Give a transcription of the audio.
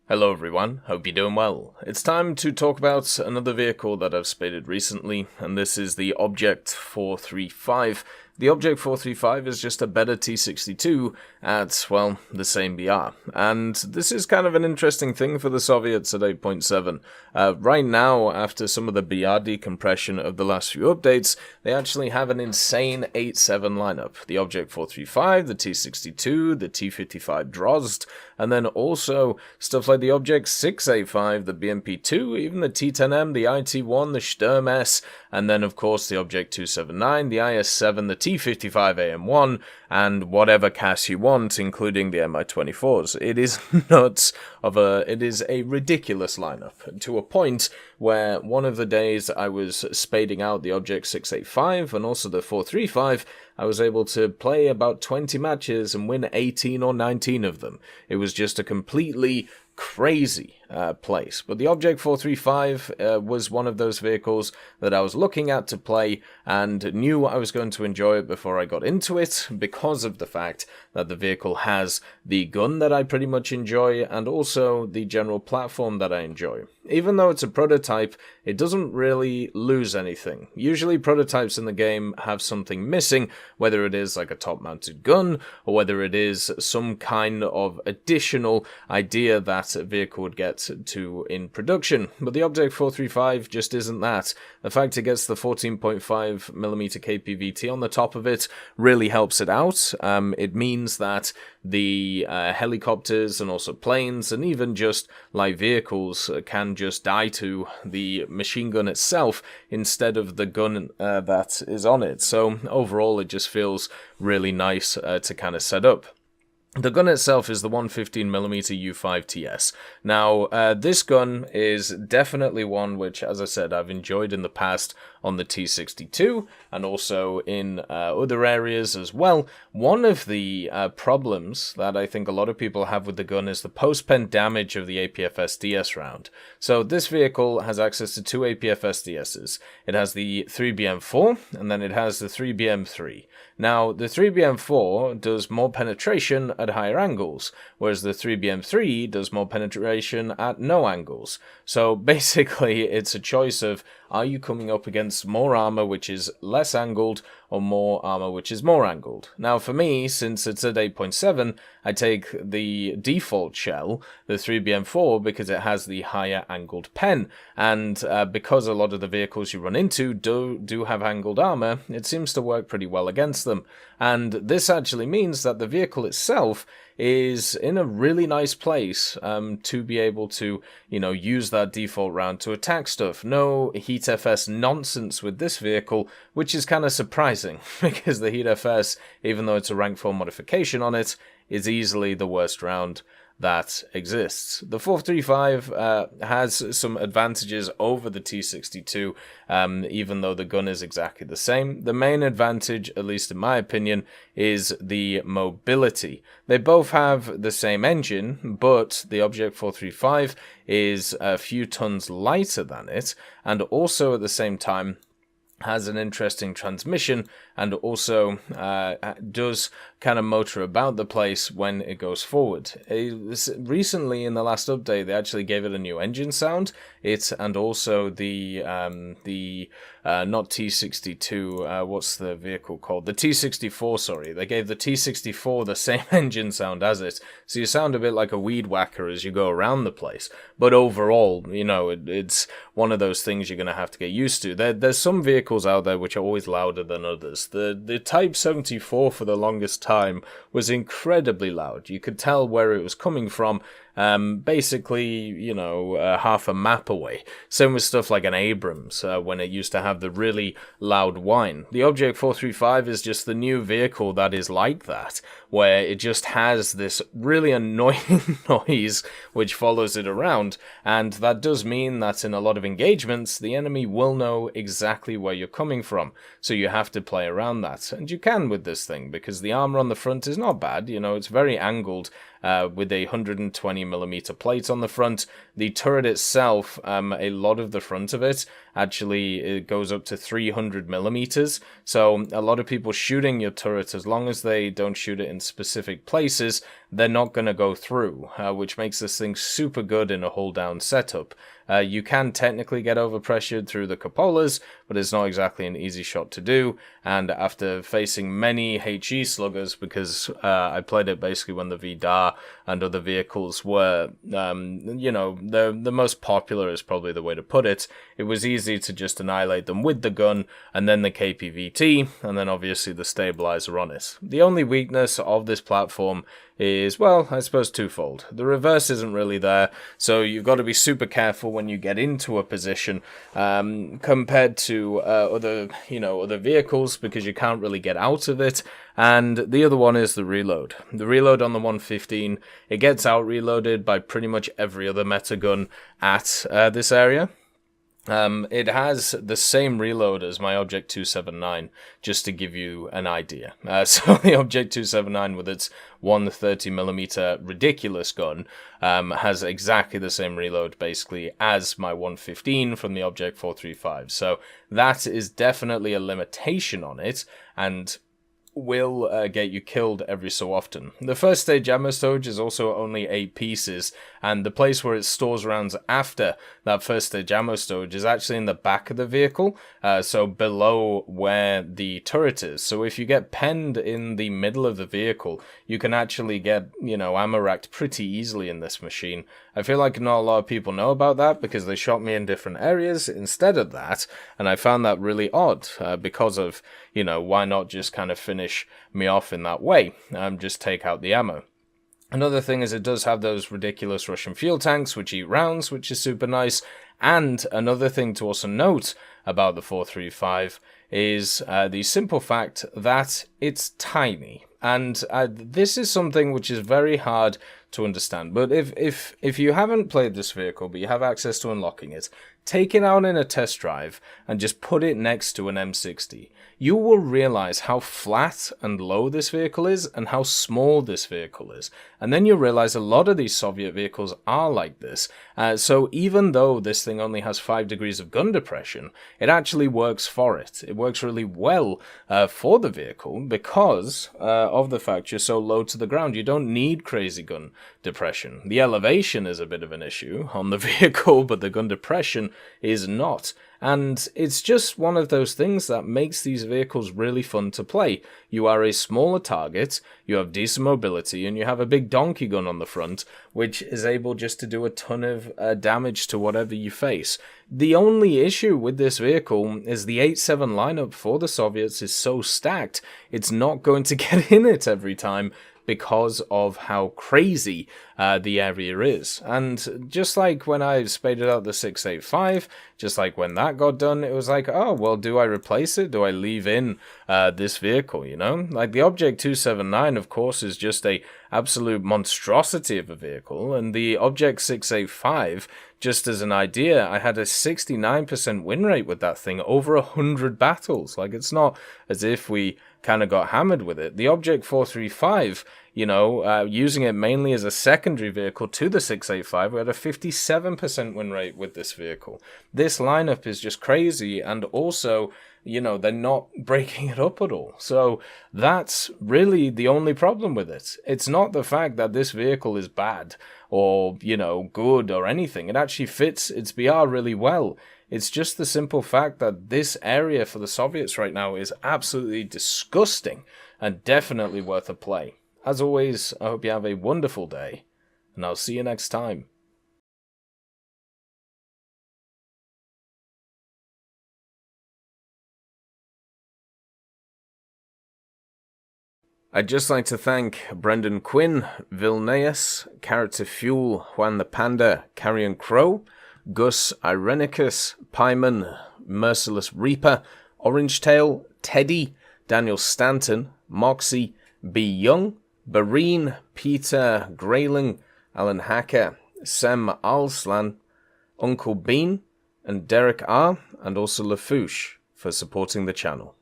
Hello everyone, hope you're doing well. It's time to talk about another vehicle that I've spotted recently, and this is the Object 435. The Object 435 is just a better T-62 at, well, the same BR. And this is kind of an interesting thing for the Soviets at 8.7. Right now, after some of the BR decompression of the last few updates, they actually have an insane 8.7 lineup. The Object 435, the T-62, the T-55 Drozd, and then also stuff like the Object 685, the BMP-2, even the T-10M, the IT-1, the Sturm S, and then of course the Object 279, the IS-7, the T-55 AM-1, and whatever CAS you want, including the Mi-24s. It is nuts it is a ridiculous lineup, to a point where one of the days I was spading out the Object 685 and also the 435, I was able to play about 20 matches and win 18 or 19 of them. It was just a completely crazy place. But the Object 435 was one of those vehicles that I was looking at to play and knew I was going to enjoy it before I got into it because of the fact that the vehicle has the gun that I pretty much enjoy and also the general platform that I enjoy. Even though it's a prototype, it doesn't really lose anything. Usually prototypes in the game have something missing, whether it is like a top-mounted gun or whether it is some kind of additional idea that a vehicle would get to in production. But the Object 435 just isn't that. The fact it gets the 14.5mm KPVT on the top of it really helps it out. It means that the helicopters and also planes and even just light vehicles can just die to the machine gun itself instead of the gun that is on it. So overall it just feels really nice to kind of set up. The gun itself is the 115mm U5TS. Now, this gun is definitely one which, as I said, I've enjoyed in the past on the T-62 and also in other areas as well. One of the problems that I think a lot of people have with the gun is the post-pen damage of the APFSDS round. So this vehicle has access to two APFSDSs. It has the 3BM4 and then it has the 3BM3. Now, the 3BM4 does more penetration at higher angles, whereas the 3BM3 does more penetration at no angles. So basically, it's a choice of, are you coming up against more armor which is less angled or more armor which is more angled? Now for me, since it's at 8.7, I take the default shell, the 3BM4, because it has the higher angled pen, and because a lot of the vehicles you run into do have angled armor, it seems to work pretty well against them. And this actually means that the vehicle itself is in a really nice place to be able to, use that default round to attack stuff. No Heat FS nonsense with this vehicle, which is kind of surprising, because the Heat FS, even though it's a rank 4 modification on it, is easily the worst round that exists. The 435 has some advantages over the T-62, even though the gun is exactly the same. The main advantage, at least in my opinion, is the mobility. They both have the same engine, but the Object 435 is a few tons lighter than it, and also at the same time has an interesting transmission and also does kind of motor about the place when it goes forward. Recently, in the last update, they actually gave it a new engine sound. And also the not T-62, what's the vehicle called? The T-64, sorry. They gave the T-64 the same engine sound as it. So you sound a bit like a weed whacker as you go around the place. But overall, it's one of those things you're going to have to get used to. There's some vehicles out there which are always louder than others. The Type 74 for the longest time was incredibly loud. You could tell where it was coming from, basically, half a map away. Same with stuff like an Abrams, when it used to have the really loud whine. The Object 435 is just the new vehicle that is like that, where it just has this really annoying noise which follows it around, and that does mean that in a lot of engagements, the enemy will know exactly where you're coming from, so you have to play around that. And you can with this thing, because the armor on the front is not bad, it's very angled, with a 120mm plate on the front. The turret itself, a lot of the front of it, actually it goes up to 300mm. So a lot of people shooting your turret, as long as they don't shoot it in specific places, they're not going to go through, which makes this thing super good in a hull-down setup. You can technically get overpressured through the cupolas, but it's not exactly an easy shot to do, and after facing many HE sluggers, because I played it basically when the VDAR and other vehicles were, the most popular is probably the way to put it, it was easy to just annihilate them with the gun, and then the KPVT, and then obviously the stabilizer on it. The only weakness of this platform is, well, I suppose twofold. The reverse isn't really there, so you've got to be super careful when you get into a position compared to other vehicles, because you can't really get out of it. And the other one is the reload. The reload on the 115, it gets out reloaded by pretty much every other meta gun at this area. It has the same reload as my Object 279, just to give you an idea. So the Object 279 with its 130mm ridiculous gun has exactly the same reload basically as my 115 from the Object 435. So that is definitely a limitation on it, and will get you killed every so often. The first stage ammo storage is also only 8 pieces, and the place where it stores rounds after that first stage ammo storage is actually in the back of the vehicle, so below where the turret is. So if you get penned in the middle of the vehicle, you can actually get, ammo racked pretty easily in this machine. I feel like not a lot of people know about that because they shot me in different areas instead of that, and I found that really odd because of, why not just kind of finish me off in that way, just take out the ammo. Another thing is it does have those ridiculous Russian fuel tanks which eat rounds, which is super nice. And another thing to also note about the 435 is the simple fact that it's tiny. And this is something which is very hard to understand. But if you haven't played this vehicle, but you have access to unlocking it, take it out in a test drive and just put it next to an M60. You will realize how flat and low this vehicle is and how small this vehicle is. And then you'll realize a lot of these Soviet vehicles are like this. So even though this thing only has 5 degrees of gun depression, it actually works for it. It works really well for the vehicle because of the fact you're so low to the ground. You don't need crazy gun depression. The elevation is a bit of an issue on the vehicle, but the gun depression is not. And it's just one of those things that makes these vehicles really fun to play. You are a smaller target, you have decent mobility, and you have a big donkey gun on the front, which is able just to do a ton of damage to whatever you face. The only issue with this vehicle is the 8-7 lineup for the Soviets is so stacked, it's not going to get in it every time, because of how crazy the area is. And just like when I spaded out the 685, just like when that got done, it was like, oh, well, do I replace it? Do I leave in this vehicle, Like the Object 279, of course, is just a absolute monstrosity of a vehicle, and the Object 685, just as an idea, I had a 69% win rate with that thing over 100 battles. Like, it's not as if we kind of got hammered with it. The Object 435, using it mainly as a secondary vehicle to the 685, we had a 57% win rate with this vehicle. This lineup is just crazy, and also, they're not breaking it up at all. So that's really the only problem with it. It's not the fact that this vehicle is bad or, good or anything. It actually fits its BR really well. It's just the simple fact that this area for the Soviets right now is absolutely disgusting and definitely worth a play. As always, I hope you have a wonderful day, and I'll see you next time. I'd just like to thank Brendan Quinn, Vilneus, Character Fuel, Juan the Panda, Carrion Crow, Gus Irenicus, Pyman, Merciless Reaper, Orange Tail, Teddy, Daniel Stanton, Moxie, B. Young, Bareen, Peter Grayling, Alan Hacker, Sem Alslan, Uncle Bean, and Derek R., and also Lafouche for supporting the channel.